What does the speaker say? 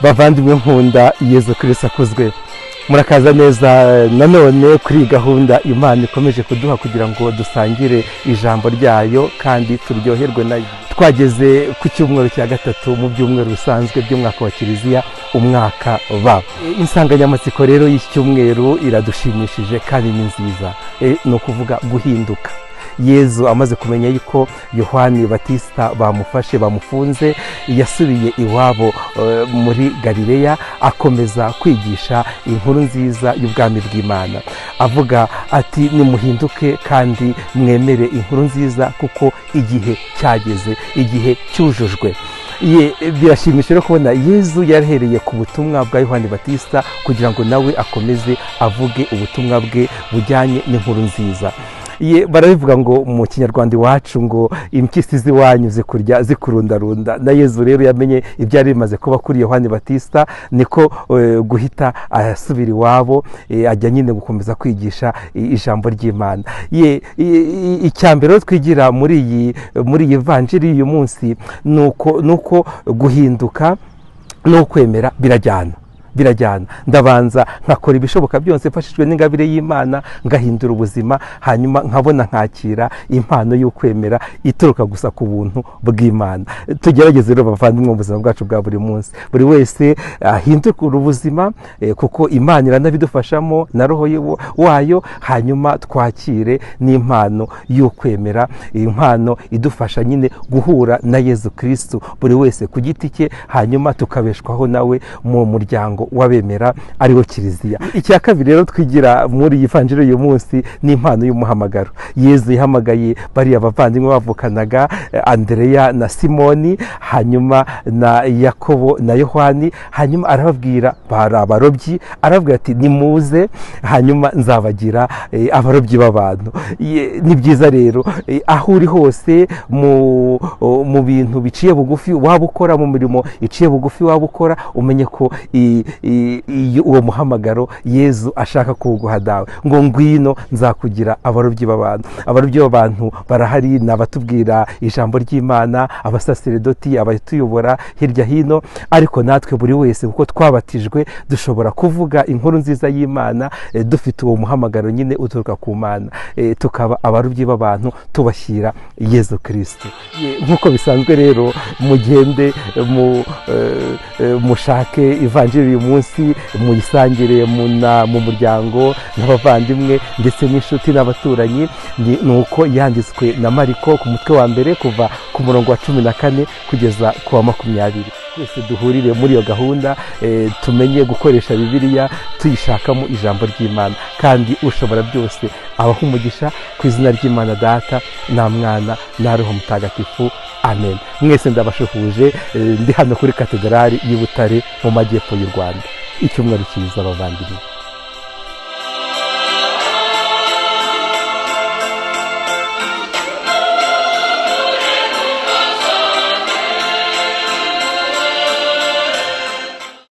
bavandimwe nkunda Yezu Kristo akuzwe, murakaza neza nanone kuri gahunda Imana ikomeje kuduha kugira ngo dusangire ijambo ryayo kandi turyoherwe nayo. Twageze ku cyumweru cya gatatu mu byumweru bisanzwe by'umwaka wa Kiliziya, umwaka ba. Insanganyamatsiko rero y'iki cyumweru iradushimishije kandi ni nziza, ni ukuvuga guhinduka. Yezu amaze kumenya yuko Yohani Batista bamufashe bamufunze, yasubiye iwabo muri Galileya, akomeza kwigisha inkuru nziza y'ubwami bw'Imana, avuga ati nimuhinduke kandi mwemere inkuru nziza kuko igihe cyageze, igihe cyujujwe. Birashimishije no kubona Yezu yarahereye ku butumwa bwa Yohani Batista kugira ngo nawe akomeze avuge ubutumwa bwe bujyanye n'inkuru nziza. Barabivuga ngo mu Kinyarwanda iwacu ngo impyisi z'iwanyu zikurya zikurundarunda, na Yezu rero yamenye ibyari bimaze kuba kuri Yohani Batista, niko guhita asubira iwabo, ajya nyine gukomeza kwigisha ijambo ry'Imana. Icyambere twigira muri iyi vanjiri y'uyu munsi nuko guhinduka no kwemera birajyana. Ndabanza nkakora ibishoboka byose mfashijwe n'ingabire y'Imana, ngahindura ubuzima, hanyuma nkabona nkakira impano y'ukwemera ituruka gusa ku buntu bw'Imana. Tugerageze rero bavandimwe mu buzima bwacu bwa buri munsi, buri wese ahindura ubuzima kuko Imana iranabidufashamo na roho wayo, hanyuma twakire n'impano y'ukwemera, impano idufasha nyine guhura na Yezu Kristo buri wese ku giti cye, hanyuma tukabeshwaho nawe mu muryango wabemera ariwo Kiliziya. Icya kabiri rero twigira muri iyi vanjiri y'uyu munsi ni impano y'umuhamagaro. Yezu yahamagaye bariya bavandimwe bavukanaga, Andreya na Simoni, hanyuma na Yakobo na Yohani, hanyuma arababwira bari abarobyi, arababwira ati nimuze hanyuma nzabagira abarobyi b'abantu. Ni byiza rero aho uri hose mu bintu biciye bugufi waba ukora, mu mirimo iciye bugufi waba ukora, umenye ko uwo muhamagaro Yezu ashaka kuwuguha dawe, ngo ngwino nzakugira abarobyi b'abantu. Abarobyi b'abantu barahari, ni abatubwira ijambo ry'Imana, abasaseredoti, abatuyobora hirya hino, ariko natwe buri wese kuko twabatijwe dushobora kuvuga inkuru nziza y'Imana, dufite uwo muhamagaro nyine uturuka ku Mana, tukaba abarobyi b'abantu tubashyira Yezu Kristo. Nk'uko bisanzwe rero mugende mushake ivanjiri uyu munsi, muyisangire mu muryango n'abavandimwe ndetse n'inshuti n'abaturanyi. Ni uko yanditswe na Mariko ku mutwe wa mbere kuva ku murongo wa 14 kugeza ku wa 20. Twese duhurire muri iyo gahunda, tumenye gukoresha Bibiliya tuyishakamo ijambo ry'Imana, kandi ushobora byose abaha umugisha ku izina ry'Imana Data na Mwana na Roho Mutagatifu. Amen. Mwese ndabashuhuje, ndi hano kuri Katedrali y'I Butare mu majyepfo y'u Rwanda. Icyumweru cyiza bavandimwe.